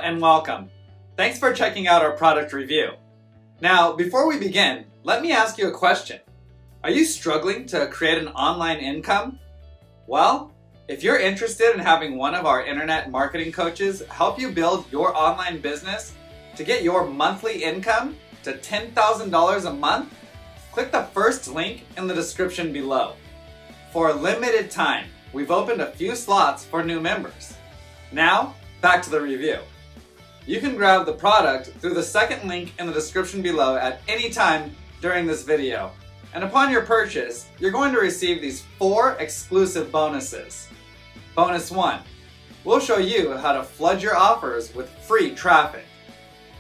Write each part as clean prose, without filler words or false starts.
and welcome. Thanks for checking out our product review. Now, before we begin, let me ask you a question. Are you struggling to create an online income? Well, if you're interested in having one of our internet marketing coaches help you build your online business to get your monthly income to $10,000 a month, click the first link in the description below. For a limited time, we've opened a few slots for new members. Now, back to the review. You can grab the product through the second link in the description below at any time during this video. And upon your purchase, you're going to receive these 4 exclusive bonuses. Bonus 1, we'll show you how to flood your offers with free traffic.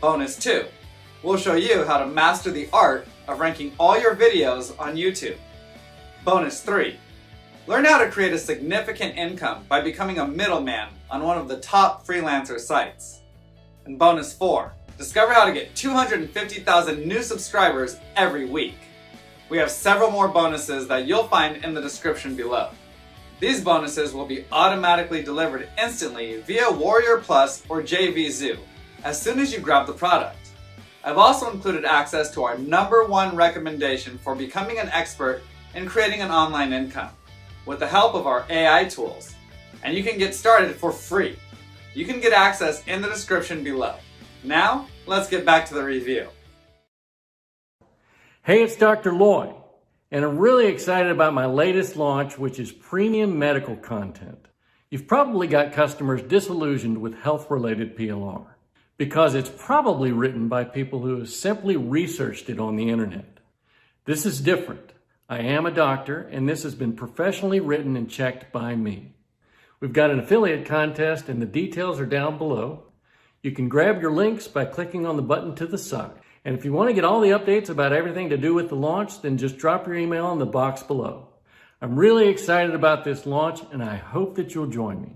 Bonus 2, we'll show you how to master the art of ranking all your videos on YouTube. Bonus 3, learn how to create a significant income by becoming a middleman on one of the top freelancer sites. And bonus 4, discover how to get 250,000 new subscribers every week. We have several more bonuses that you'll find in the description below. These bonuses will be automatically delivered instantly via Warrior Plus or JVZoo as soon as you grab the product. I've also included access to our #1 recommendation for becoming an expert in creating an online income with the help of our AI tools. And you can get started for free. You can get access in the description below. Now, let's get back to the review. Hey, it's Dr. Lloyd, and I'm really excited about my latest launch, which is premium medical content. You've probably got customers disillusioned with health-related PLR because it's probably written by people who have simply researched it on the internet. This is different. I am a doctor, and this has been professionally written and checked by me. We've got an affiliate contest, and the details are down below. You can grab your links by clicking on the button to the side. And if you want to get all the updates about everything to do with the launch, then just drop your email in the box below. I'm really excited about this launch, and I hope that you'll join me.